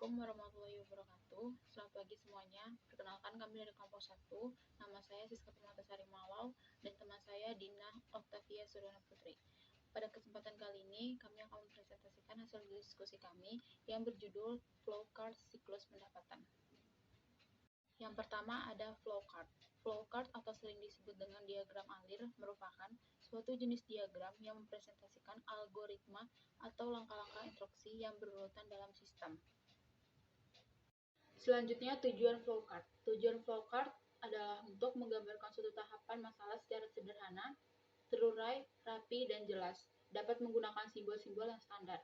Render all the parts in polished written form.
Assalamualaikum warahmatullahi wabarakatuh. Selamat pagi semuanya. Perkenalkan, kami dari kelompok 1. Nama saya Siska Permatasari Malau dan teman saya Dina Octavia Suryana Putri. Pada kesempatan kali ini, kami akan mempresentasikan hasil diskusi kami yang berjudul Flowchart Siklus Pendapatan. Yang pertama ada flowchart. Flowchart atau sering disebut dengan diagram alir merupakan suatu jenis diagram yang mempresentasikan algoritma atau langkah-langkah instruksi yang berurutan dalam sistem. Selanjutnya, tujuan flowchart. Tujuan flowchart adalah untuk menggambarkan suatu tahapan masalah secara sederhana, terurai, rapi, dan jelas. Dapat menggunakan simbol-simbol yang standar.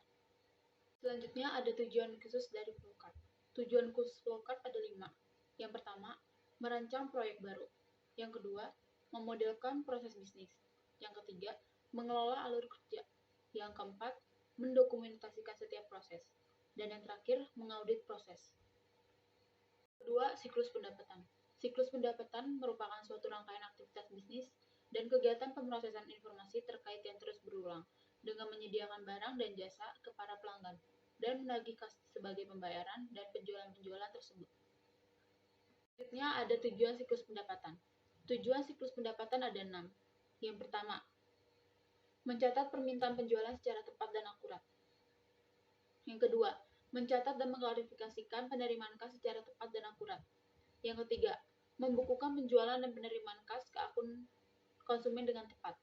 Selanjutnya, ada tujuan khusus dari flowchart. Tujuan khusus flowchart ada 5. Yang pertama, merancang proyek baru. Yang kedua, memodelkan proses bisnis. Yang ketiga, mengelola alur kerja. Yang keempat, mendokumentasikan setiap proses. Dan yang terakhir, mengaudit proses. Kedua, siklus pendapatan. Siklus pendapatan merupakan suatu rangkaian aktivitas bisnis dan kegiatan pemrosesan informasi terkait yang terus berulang dengan menyediakan barang dan jasa ke para pelanggan dan menagih kas sebagai pembayaran dan penjualan-penjualan tersebut. Selanjutnya ada tujuan siklus pendapatan. Tujuan siklus pendapatan ada 6. Yang pertama, mencatat permintaan penjualan secara tepat dan akurat. Yang kedua, mencatat dan mengklarifikasikan penerimaan kas secara tepat dan akurat. Yang ketiga, membukukan penjualan dan penerimaan kas ke akun konsumen dengan tepat.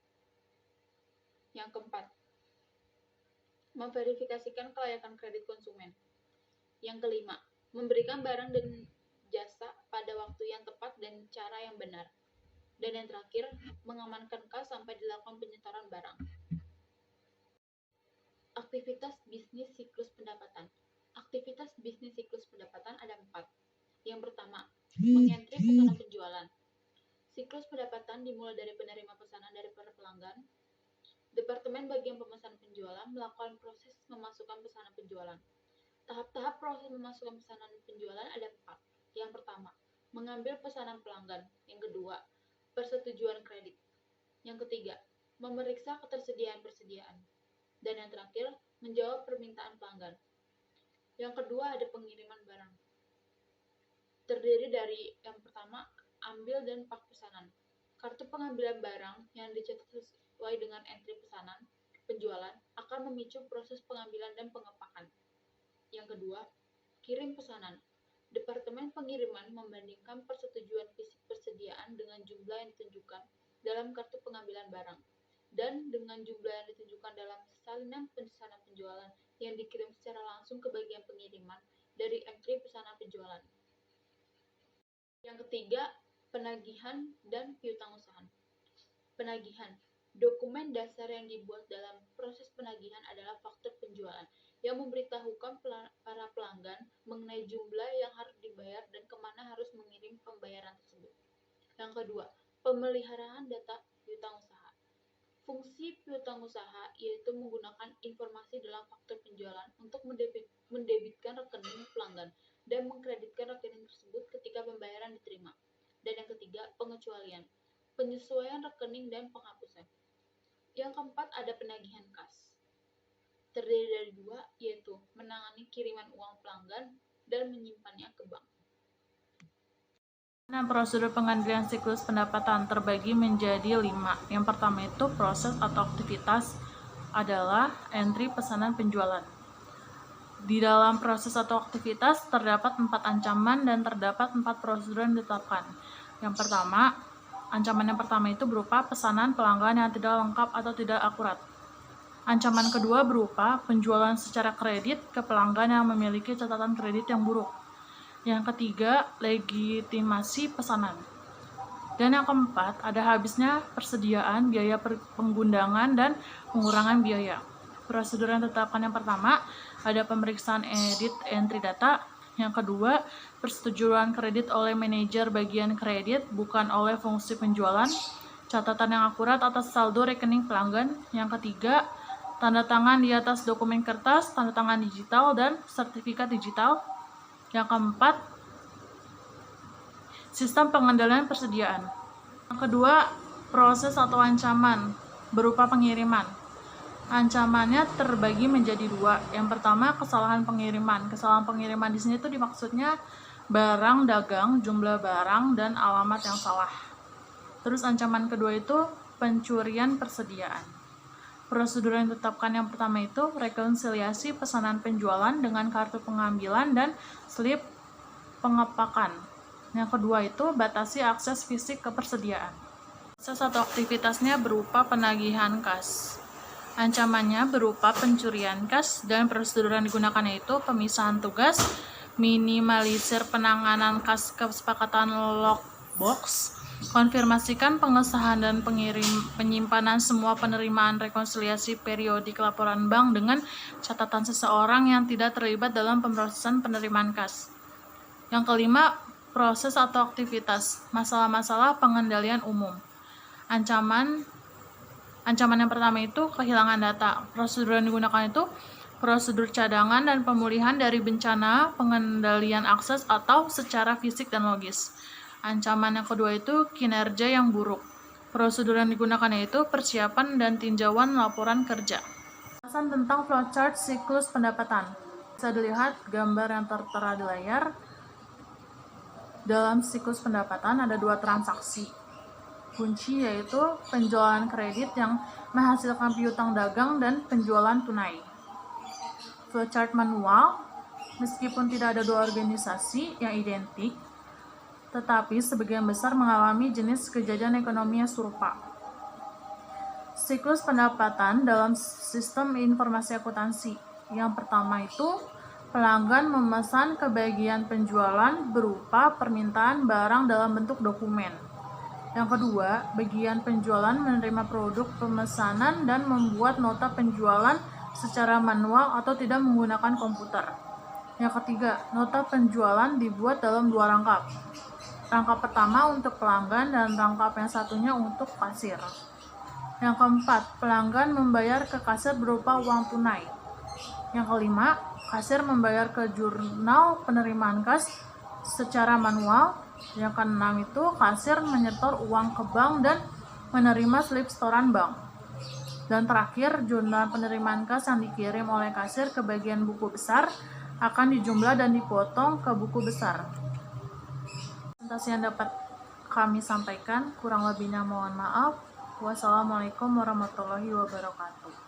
Yang keempat, memverifikasikan kelayakan kredit konsumen. Yang kelima, memberikan barang dan jasa pada waktu yang tepat dan cara yang benar. Dan yang terakhir, mengamankan kas sampai dilakukan penyetoran barang. Aktivitas bisnis siklus pendapatan. Aktivitas bisnis siklus pendapatan ada 4. Yang pertama, mengentri pesanan penjualan. Siklus pendapatan dimulai dari penerima pesanan dari para pelanggan. Departemen bagian pemesanan penjualan melakukan proses memasukkan pesanan penjualan. Tahap-tahap proses memasukkan pesanan penjualan ada 4. Yang pertama, mengambil pesanan pelanggan. Yang kedua, persetujuan kredit. Yang ketiga, memeriksa ketersediaan-persediaan. Dan yang terakhir, menjawab permintaan pelanggan. Yang kedua ada pengiriman barang. Terdiri dari yang pertama, ambil dan pak pesanan. Kartu pengambilan barang yang dicetak sesuai dengan entry pesanan penjualan akan memicu proses pengambilan dan pengepakan. Yang kedua, kirim pesanan. Departemen pengiriman membandingkan persetujuan fisik persediaan dengan jumlah yang ditunjukkan dalam kartu pengambilan barang dan dengan jumlah yang ditunjukkan dalam salinan pesanan penjualan yang dikirim secara langsung ke bagian pengiriman dari entry pesanan penjualan. Yang ketiga, penagihan dan piutang-usahaan. Penagihan. Dokumen dasar yang dibuat dalam proses penagihan adalah faktur penjualan yang memberitahukan para pelanggan mengenai jumlah yang harus dibayar dan kemana harus mengirim pembayaran tersebut. Yang kedua, pemeliharaan data piutang usaha. Fungsi piutang usaha yaitu menggunakan informasi dalam faktur penjualan untuk mendebitkan rekening pelanggan dan mengkreditkan rekening tersebut ketika pembayaran diterima. Dan yang ketiga, pengecualian, penyesuaian rekening dan penghapusan. Yang keempat ada penagihan kas. Terdiri dari 2, yaitu menangani kiriman uang pelanggan dan menyimpannya ke bank. Nah, prosedur pengambilan siklus pendapatan terbagi menjadi 5. Yang pertama itu proses atau aktivitas adalah entry pesanan penjualan. Di dalam proses atau aktivitas terdapat 4 ancaman dan terdapat 4 prosedur yang ditetapkan. Yang pertama, ancaman yang pertama itu berupa pesanan pelanggan yang tidak lengkap atau tidak akurat. Ancaman kedua berupa penjualan secara kredit ke pelanggan yang memiliki catatan kredit yang buruk. Yang ketiga, legitimasi pesanan. Dan yang keempat, ada habisnya persediaan, biaya penggundangan, dan pengurangan biaya. Prosedur yang ditetapkan yang pertama, ada pemeriksaan edit entry data. Yang kedua, persetujuan kredit oleh manajer bagian kredit, bukan oleh fungsi penjualan. Catatan yang akurat atas saldo rekening pelanggan. Yang ketiga, tanda tangan di atas dokumen kertas, tanda tangan digital, dan sertifikat digital. Yang keempat, sistem pengendalian persediaan. Yang kedua, proses atau ancaman berupa pengiriman. Ancamannya terbagi menjadi dua. Yang pertama, kesalahan pengiriman. Kesalahan pengiriman di sini tuh dimaksudnya barang dagang, jumlah barang, dan alamat yang salah. Terus ancaman kedua itu pencurian persediaan. Prosedur yang ditetapkan yang pertama itu rekonsiliasi pesanan penjualan dengan kartu pengambilan dan slip pengepakan. Yang kedua itu batasi akses fisik ke persediaan. Proses atau aktivitasnya berupa penagihan kas. Ancamannya berupa pencurian kas dan prosedur yang digunakan yaitu pemisahan tugas, minimalisir penanganan kas kesepakatan lockbox, konfirmasikan pengesahan dan penyimpanan semua penerimaan rekonsiliasi periodik laporan bank dengan catatan seseorang yang tidak terlibat dalam pemrosesan penerimaan kas. Yang kelima, proses atau aktivitas, masalah-masalah pengendalian umum. Ancaman yang pertama itu kehilangan data. Prosedur yang digunakan itu prosedur cadangan dan pemulihan dari bencana, pengendalian akses atau secara fisik dan logis. Ancaman yang kedua itu kinerja yang buruk. Prosedur yang digunakan yaitu persiapan dan tinjauan laporan kerja. Penjelasan tentang flowchart siklus pendapatan. Bisa dilihat gambar yang tertera di layar. Dalam siklus pendapatan ada dua transaksi kunci, yaitu penjualan kredit yang menghasilkan piutang dagang dan penjualan tunai. Flowchart manual, meskipun tidak ada dua organisasi yang identik, tetapi sebagian besar mengalami jenis kejadian ekonomi yang serupa. Siklus pendapatan dalam sistem informasi akuntansi. Yang pertama itu pelanggan memesan ke bagian penjualan berupa permintaan barang dalam bentuk dokumen. Yang kedua, bagian penjualan menerima produk pemesanan dan membuat nota penjualan secara manual atau tidak menggunakan komputer. Yang ketiga, nota penjualan dibuat dalam dua rangkap. Rangkap pertama untuk pelanggan dan rangkap yang satunya untuk kasir. Yang keempat, pelanggan membayar ke kasir berupa uang tunai. Yang kelima, kasir membayar ke jurnal penerimaan kas secara manual. Yang keenam itu kasir menyetor uang ke bank dan menerima slip setoran bank. Dan terakhir, jurnal penerimaan kas yang dikirim oleh kasir ke bagian buku besar akan dijumlah dan dipotong ke buku besar. Presentasi yang dapat kami sampaikan, kurang lebihnya mohon maaf. Wassalamualaikum warahmatullahi wabarakatuh.